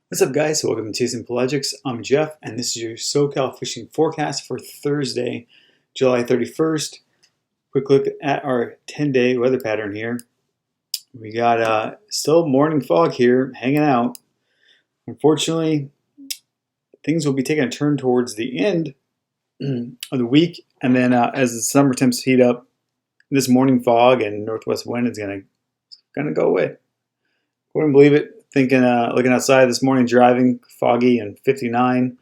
What's up, guys? Welcome to Chasing Pelagics. I'm Jeff, and this is your SoCal fishing forecast for Thursday, July 31st. Quick look at our 10-day weather pattern here. We got still morning fog here hanging out. Unfortunately, things will be taking a turn towards the end of the week, and then as the summer temps heat up, this morning fog and northwest wind is gonna go away. Wouldn't believe it. Thinking, looking outside this morning, driving, foggy and 59.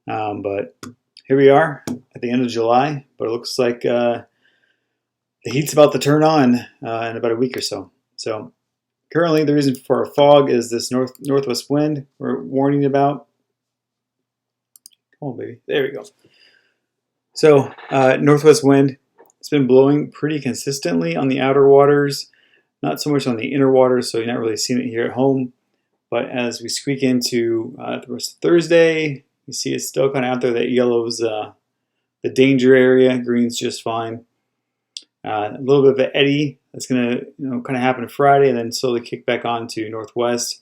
But here we are at the end of July. But it looks like the heat's about to turn on in about a week or so. So currently, the reason for our fog is this northwest wind we're warning about. Come on, baby. There we go. So northwest wind. It's been blowing pretty consistently on the outer waters. Not so much on the inner waters, so you're not really seeing it here at home. But as we squeak into the rest of Thursday, you see it's still kind of out there. That yellow's the danger area. Green's just fine. A little bit of an eddy that's going to kind of happen Friday and then slowly kick back on to northwest.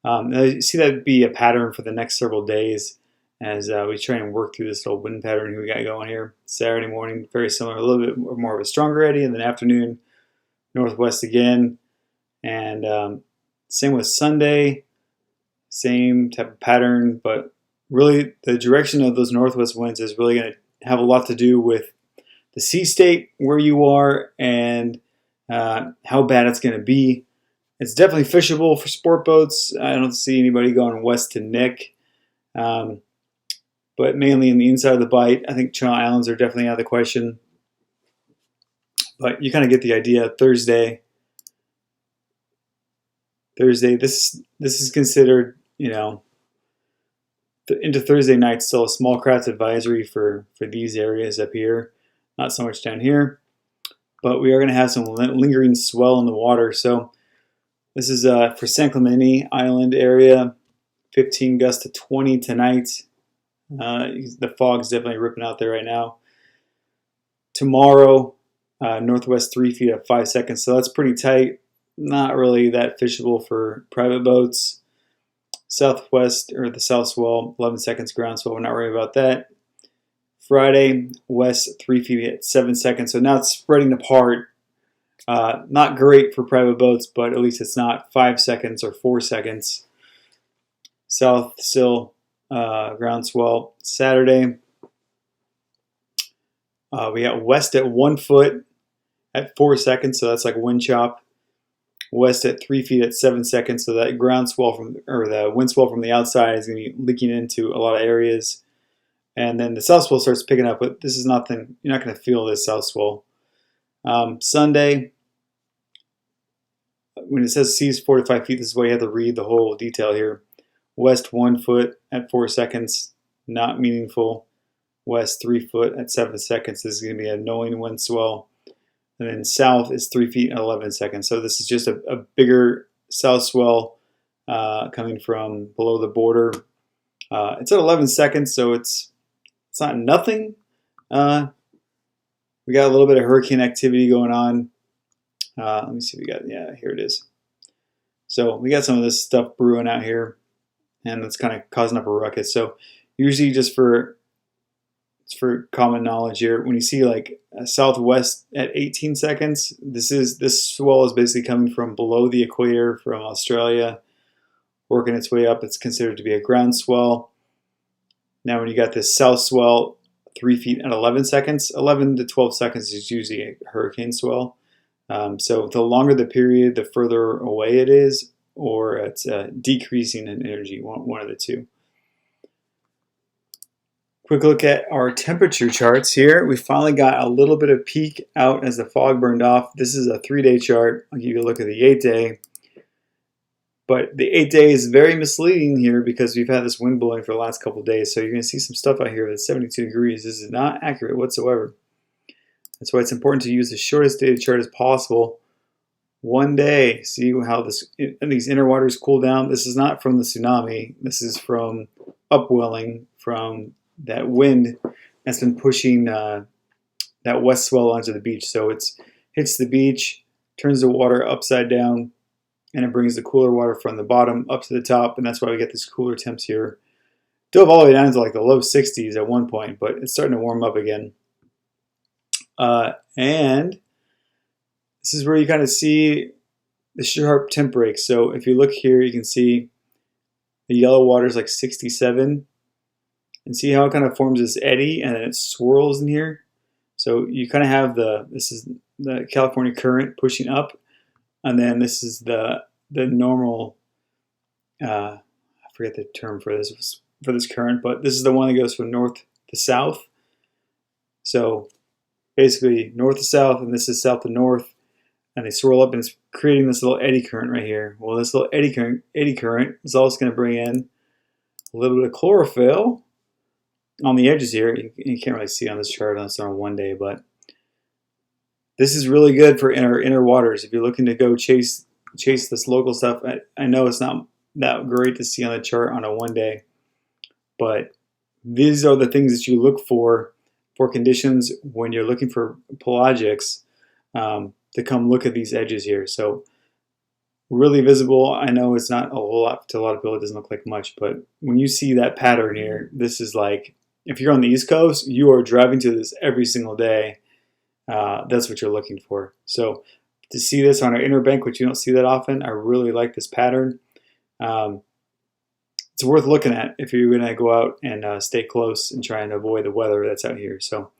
You see that be a pattern for the next several days as we try and work through this little wind pattern we got going here. Saturday morning, very similar, a little bit more of a stronger eddy, and then afternoon, northwest again. And same with Sunday. Same type of pattern, but really the direction of those northwest winds is really going to have a lot to do with the sea state, where you are, and how bad it's going to be. It's definitely fishable for sport boats. I don't see anybody going west to Nick, but mainly in the inside of the bight. I think Channel Islands are definitely out of the question, but you kind of get the idea. Thursday, this is considered, into Thursday night, still a small craft advisory for these areas up here. Not so much down here, but we are going to have some lingering swell in the water. So this is for San Clemente Island area, 15 gusts to 20 tonight. The fog's definitely ripping out there right now. Tomorrow, northwest 3 feet at 5 seconds, so that's pretty tight. Not really that fishable for private boats. Southwest, or the south swell, 11 seconds ground swell. We're not worried about that. Friday, west 3 feet at 7 seconds. So now it's spreading apart. Not great for private boats, but at least it's not 5 seconds or 4 seconds. South still ground swell. Saturday, we got west at 1 foot at 4 seconds. So that's like wind chop. West at 3 feet at 7 seconds, so that ground swell the wind swell from the outside is going to be leaking into a lot of areas. And then the south swell starts picking up, but this is nothing. You're not going to feel this south swell. Sunday, when it says seas 4 to 5 feet, this is why you have to read the whole detail here. West 1 foot at 4 seconds, not meaningful. West 3 foot at 7 seconds. This is going to be a knowing wind swell. And then south is 3 feet and 11 seconds. So this is just a bigger south swell coming from below the border. It's at 11 seconds, so it's not nothing. We got a little bit of hurricane activity going on. Let me see if we got, yeah, here it is. So we got some of this stuff brewing out here, and it's kind of causing up a ruckus. So usually just for common knowledge here, when you see like a southwest at 18 seconds, this swell is basically coming from below the equator from Australia, working its way up. It's considered to be a ground swell. Now when you got this south swell, 3 feet at 11 seconds, 11 to 12 seconds is usually a hurricane swell. So the longer the period, the further away it is, or it's decreasing in energy, one of the two. Quick look at our temperature charts here. We finally got a little bit of peak out as the fog burned off. This is a 3-day chart. I'll give you a look at the 8-day. But the 8-day is very misleading here because we've had this wind blowing for the last couple of days. So you're going to see some stuff out here that's 72 degrees. This is not accurate whatsoever. That's why it's important to use the shortest dated chart as possible. 1 day. See how these inner waters cool down. This is not from the tsunami. This is from upwelling from that wind that's been pushing that west swell onto the beach. So it hits the beach, turns the water upside down, and it brings the cooler water from the bottom up to the top, and that's why we get these cooler temps here. Dove all the way down to like the low 60s at one point, but it's starting to warm up again. And this is where you kind of see the sharp temp breaks. So if you look here, you can see the yellow water is like 67, and see how it kind of forms this eddy and then it swirls in here. So you kind of have this is the California current pushing up, and then this is the normal, I forget the term for this current, but this is the one that goes from north to south. So basically north to south, and this is south to north, and they swirl up, and it's creating this little eddy current right here. Well, this little eddy current is also going to bring in a little bit of chlorophyll on the edges here. You can't really see on this chart unless it's on one day, but this is really good for inner waters. If you're looking to go chase this local stuff, I know it's not that great to see on the chart on a one day, but these are the things that you look for conditions when you're looking for pelagics to come look at these edges here. So really visible. I know it's not a whole lot to a lot of people. It doesn't look like much, but when you see that pattern here, this is like, if you're on the East Coast, you are driving to this every single day. That's what you're looking for. So to see this on our inner bank, which you don't see that often, I really like this pattern. It's worth looking at if you're going to go out and stay close and try and avoid the weather that's out here. So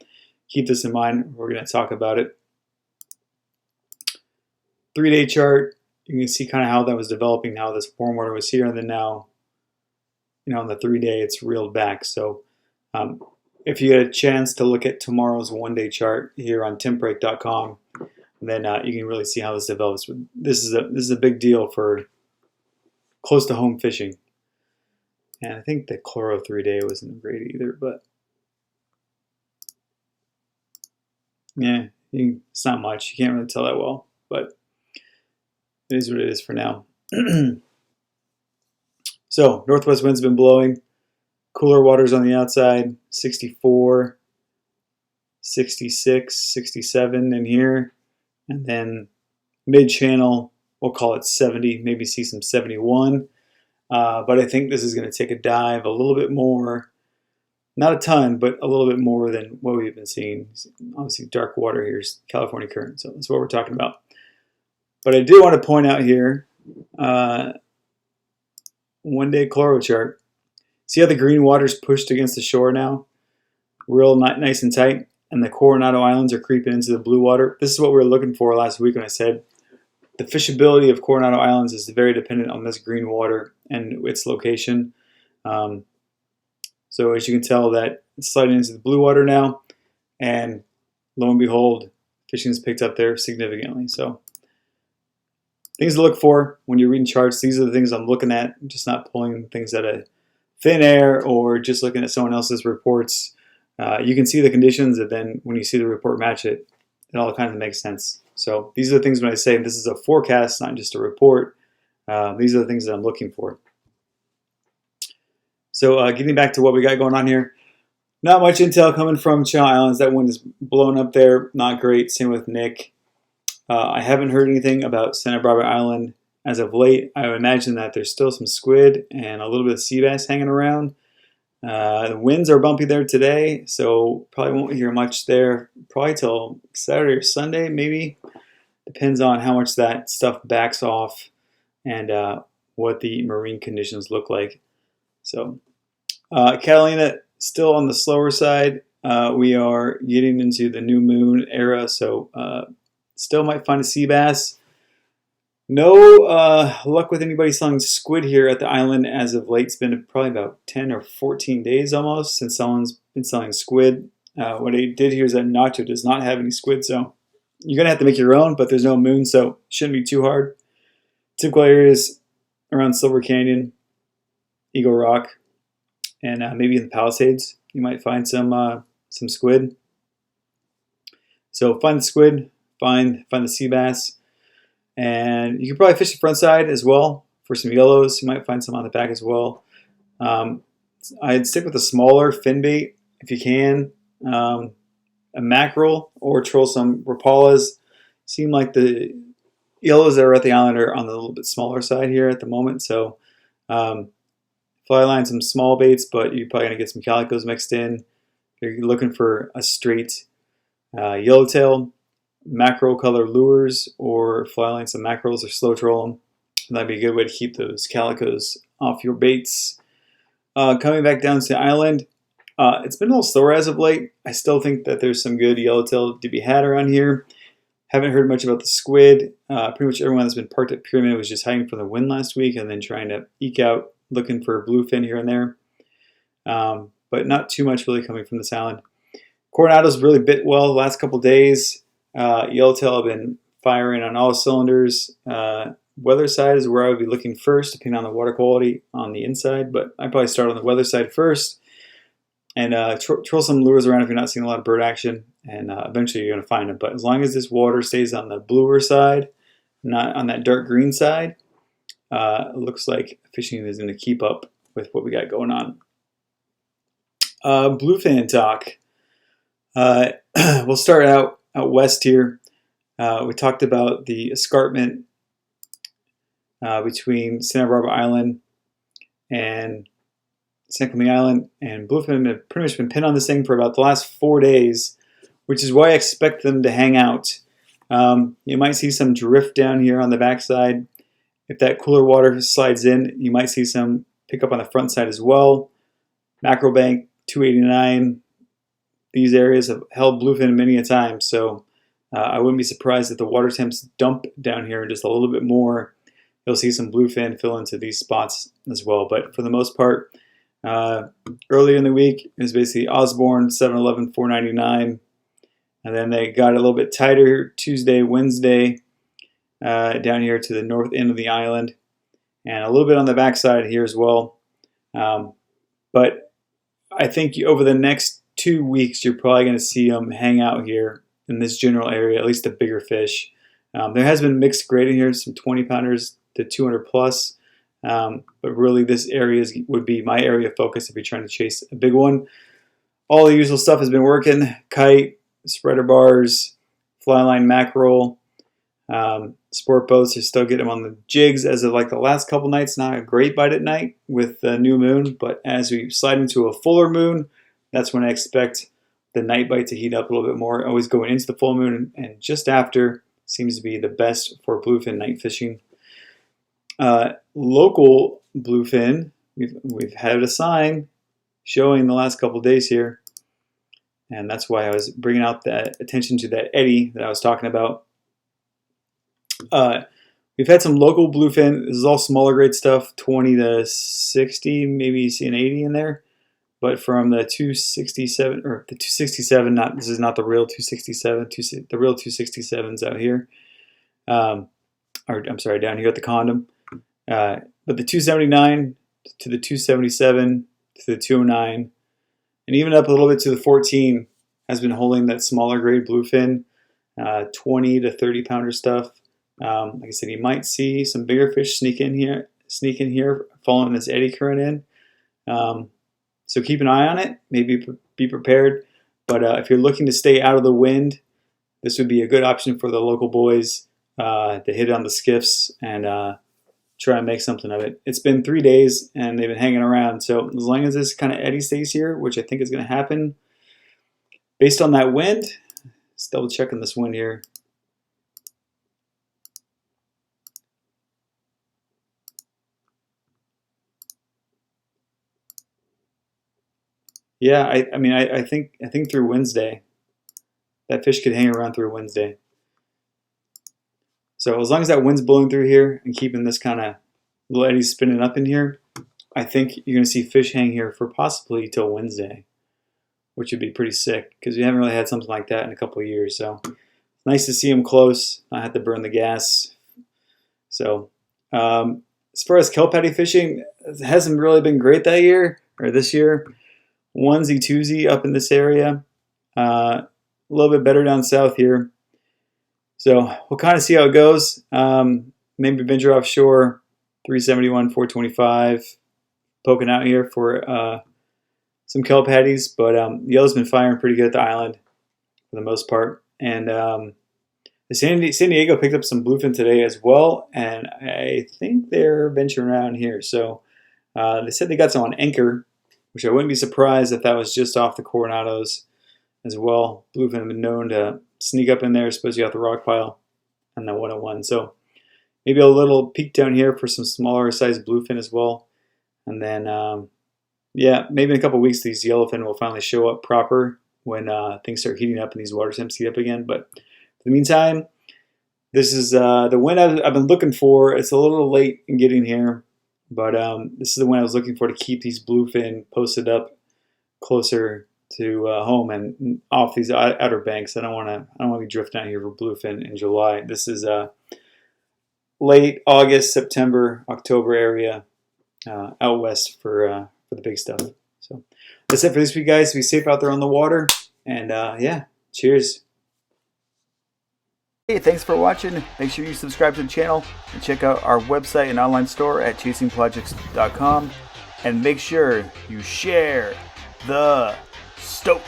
keep this in mind. We're going to talk about it. 3-day chart, you can see kind of how that was developing, how this warm water was here, and then now, on the 3-day, it's reeled back. So if you get a chance to look at tomorrow's 1-day chart here on tempbreak.com, then you can really see how this develops. This is a big deal for close to home fishing. And I think the chloro 3-day wasn't great either, but yeah, it's not much. You can't really tell that well, but it is what it is for now. So northwest wind's been blowing. Cooler waters on the outside, 64, 66, 67 in here. And then mid-channel, we'll call it 70, maybe see some 71. But I think this is going to take a dive a little bit more. Not a ton, but a little bit more than what we've been seeing. Obviously, dark water here is California current, so that's what we're talking about. But I do want to point out here, 1-day chloro chart. See how the green water's pushed against the shore now? Real nice and tight. And the Coronado Islands are creeping into the blue water. This is what we were looking for last week when I said the fishability of Coronado Islands is very dependent on this green water and its location. So as you can tell, that it's sliding into the blue water now. And lo and behold, fishing has picked up there significantly. So things to look for when you're reading charts. These are the things I'm looking at. I'm just not pulling things out of thin air or just looking at someone else's reports. You can see the conditions, and then when you see the report match it, it all kind of makes sense. So these are the things when I say this is a forecast, not just a report. These are the things that I'm looking for. So getting back to what we got going on here, not much intel coming from Channel Islands. That wind is blowing up there, not great. Same with Nick. I haven't heard anything about Santa Barbara Island as of late. I would imagine that there's still some squid and a little bit of sea bass hanging around. The winds are bumpy there today, so probably won't hear much there. Probably till Saturday or Sunday, maybe. Depends on how much that stuff backs off and what the marine conditions look like. So, Catalina still on the slower side. We are getting into the new moon era, so still might find a sea bass. No luck with anybody selling squid here at the island as of late. It's been probably about 10 or 14 days almost since someone's been selling squid. What I did here is that Nacho does not have any squid, so you're going to have to make your own, but there's no moon, so it shouldn't be too hard. Typical areas around Silver Canyon, Eagle Rock, and maybe in the Palisades, you might find some squid. So find the squid, find the sea bass. And you can probably fish the front side as well for some yellows. You might find some on the back as well. I'd stick with a smaller fin bait if you can. A mackerel or troll some rapalas. Seem like the yellows that are at the island are on the little bit smaller side here at the moment. So fly line some small baits, but you're probably going to get some calicos mixed in. If you're looking for a straight yellowtail, mackerel color lures, or fly line some mackerels or slow troll them. That'd be a good way to keep those calicos off your baits. Coming back down to the island, it's been a little slower as of late. I still think that there's some good yellowtail to be had around here. Haven't heard much about the squid. Pretty much everyone that's been parked at Pyramid was just hiding from the wind last week and then trying to eke out, looking for bluefin here and there. But not too much really coming from this island. Coronado's really bit well the last couple days. Yellowtail have been firing on all cylinders. Weather side is where I would be looking first, depending on the water quality on the inside. But I'd probably start on the weather side first and troll some lures around if you're not seeing a lot of bird action. And eventually you're going to find them. But as long as this water stays on the bluer side, not on that dark green side, it looks like fishing is going to keep up with what we got going on. Bluefin talk. We'll start out west here. We talked about the escarpment between Santa Barbara Island and San Clemente Island, and bluefin have pretty much been pinned on this thing for about the last 4 days, which is why I expect them to hang out. You might see some drift down here on the backside. If that cooler water slides in, you might see some pick up on the front side as well. Mackerel Bank, 289. These areas have held bluefin many a time, so I wouldn't be surprised if the water temps dump down here just a little bit more. You'll see some bluefin fill into these spots as well. But for the most part, earlier in the week, it was basically Osborne, 711, 499. And then they got a little bit tighter Tuesday, Wednesday, down here to the north end of the island. And a little bit on the backside here as well. But I think over the next 2 weeks, you're probably going to see them hang out here in this general area, at least the bigger fish. There has been mixed grading here, some 20-pounders to 200 plus. But really this area would be my area of focus if you're trying to chase a big one. All the usual stuff has been working. Kite, spreader bars, fly line mackerel, sport boats. You're still getting them on the jigs as of like the last couple nights. Not a great bite at night with the new moon, but as we slide into a fuller moon, that's when I expect the night bite to heat up a little bit more. Always going into the full moon and just after seems to be the best for bluefin night fishing. Local bluefin, we've had a sign showing the last couple days here, and that's why I was bringing out that attention to that eddy that I was talking about. We've had some local bluefin. This is all smaller grade stuff, 20 to 60, maybe you see an 80 in there. But from the 267, or the 267, this is not the real 267, the real 267's out here. Or I'm sorry, down here at the condom. But the 279 to the 277 to the 209, and even up a little bit to the 14 has been holding that smaller grade bluefin, 20 to 30 pounder stuff. Like I said, you might see some bigger fish sneak in here, following this eddy current in. So keep an eye on it. Maybe be prepared. But if you're looking to stay out of the wind, this would be a good option for the local boys to hit on the skiffs and try and make something of it. It's been 3 days and they've been hanging around. So as long as this kind of eddy stays here, which I think is going to happen, based on that wind, let's double check on this wind here. Yeah, I think through Wednesday, that fish could hang around through Wednesday. So as long as that wind's blowing through here and keeping this kind of little eddy spinning up in here, I think you're going to see fish hang here for possibly till Wednesday, which would be pretty sick because we haven't really had something like that in a couple of years. So it's nice to see them close. I had to burn the gas. So as far as kelp patty fishing, it hasn't really been great that year or this year. Onesie, twosie up in this area. A little bit better down south here. So we'll kind of see how it goes. Maybe venture offshore, 371, 425, poking out here for some kelp patties. But Yellow's been firing pretty good at the island for the most part. And San Diego picked up some bluefin today as well, and I think they're venturing around here. So they said they got some on anchor, which I wouldn't be surprised if that was just off the Coronados as well. Bluefin have been known to sneak up in there, especially off the rock pile on the 101. So maybe a little peek down here for some smaller sized bluefin as well. And then, yeah, maybe in a couple of weeks these yellowfin will finally show up proper when things start heating up and these water temps heat up again. But in the meantime, this is the wind I've been looking for. It's a little late in getting here, but this is the wind I was looking for to keep these bluefin posted up closer to home and off these outer banks. I don't want to be drifting out here for bluefin in July. This is late August, September, October area out west for the big stuff. So that's it for this week, guys. Be safe out there on the water, and yeah, cheers. Hey, thanks for watching. Make sure you subscribe to the channel and check out our website and online store at chasingpelagics.com. And make sure you share the stoke.